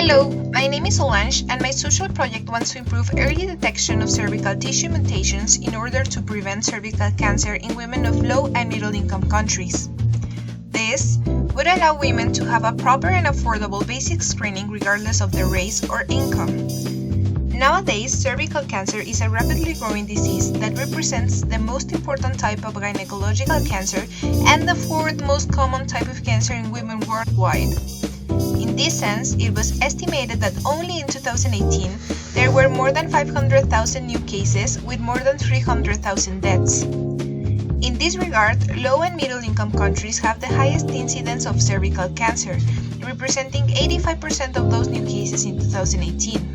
Hello, my name is Solange, and my social project wants to improve early detection of cervical tissue mutations in order to prevent cervical cancer in women of low and middle-income countries. This would allow women to have a proper and affordable basic screening regardless of their race or income. Nowadays, cervical cancer is a rapidly growing disease that represents the most important type of gynecological cancer and the fourth most common type of cancer in women worldwide. In this sense, it was estimated that only in 2018 there were more than 500,000 new cases with more than 300,000 deaths. In this regard, low and middle-income countries have the highest incidence of cervical cancer, representing 85% of those new cases in 2018.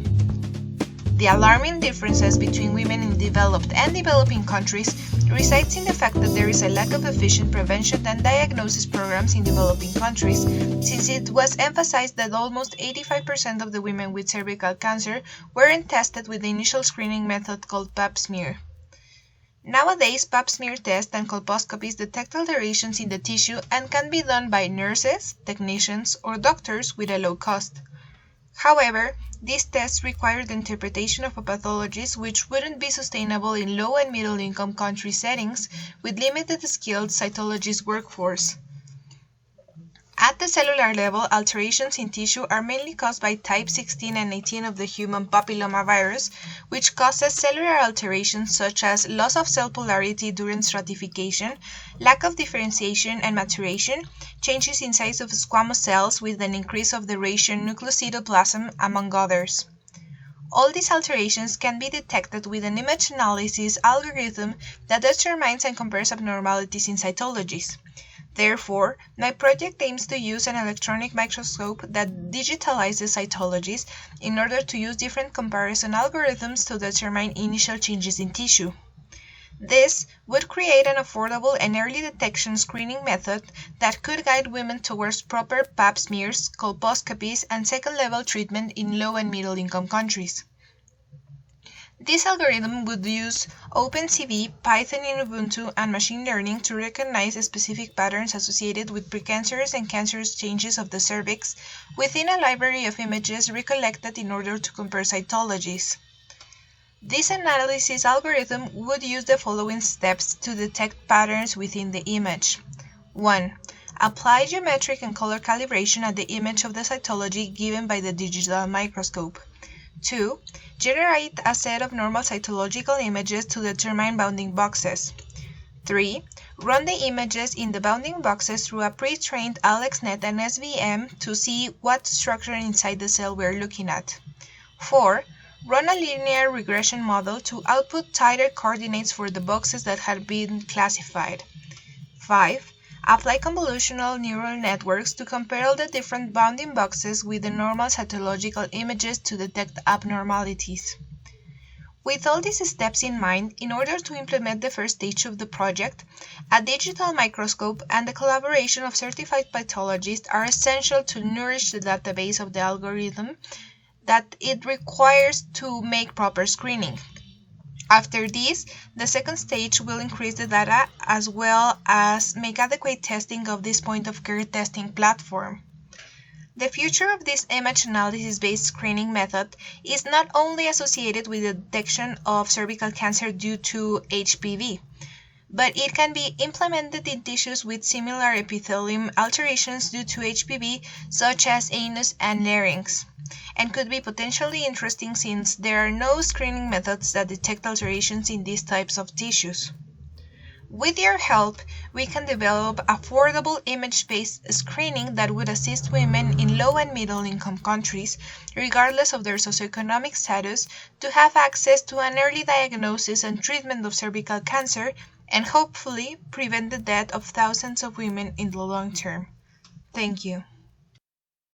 The alarming differences between women in developed and developing countries resides in the fact that there is a lack of efficient prevention and diagnosis programs in developing countries, since it was emphasized that almost 85% of the women with cervical cancer weren't tested with the initial screening method called pap smear. Nowadays, pap smear tests and colposcopies detect alterations in the tissue and can be done by nurses, technicians, or doctors with a low cost. However, these tests require the interpretation of a pathologist which wouldn't be sustainable in low and middle-income country settings with limited skilled cytologist workforce. At the cellular level, alterations in tissue are mainly caused by type 16 and 18 of the human papillomavirus, which causes cellular alterations such as loss of cell polarity during stratification, lack of differentiation and maturation, changes in size of squamous cells with an increase of the ratio nucleocytoplasm, among others. All these alterations can be detected with an image analysis algorithm that determines and compares abnormalities in cytologies. Therefore, my project aims to use an electronic microscope that digitalizes cytologies in order to use different comparison algorithms to determine initial changes in tissue. This would create an affordable and early detection screening method that could guide women towards proper pap smears, colposcopies, and second-level treatment in low and middle-income countries. This algorithm would use OpenCV, Python in Ubuntu, and machine learning to recognize specific patterns associated with precancerous and cancerous changes of the cervix within a library of images recollected in order to compare cytologies. This analysis algorithm would use the following steps to detect patterns within the image. 1. Apply geometric and color calibration at the image of the cytology given by the digital microscope. 2. Generate a set of normal cytological images to determine bounding boxes. 3. Run the images in the bounding boxes through a pre-trained AlexNet and SVM to see what structure inside the cell we're looking at. 4. Run a linear regression model to output tighter coordinates for the boxes that had been classified. 5. Apply convolutional neural networks to compare all the different bounding boxes with the normal cytological images to detect abnormalities. With all these steps in mind, in order to implement the first stage of the project, a digital microscope and the collaboration of certified pathologists are essential to nourish the database of the algorithm that it requires to make proper screening. After this, the second stage will increase the data as well as make adequate testing of this point-of-care testing platform. The future of this image analysis-based screening method is not only associated with the detection of cervical cancer due to HPV, but it can be implemented in tissues with similar epithelium alterations due to HPV, such as anus and larynx, and could be potentially interesting since there are no screening methods that detect alterations in these types of tissues. With your help, we can develop affordable image-based screening that would assist women in low and middle-income countries, regardless of their socioeconomic status, to have access to an early diagnosis and treatment of cervical cancer and hopefully prevent the death of thousands of women in the long term. Thank you.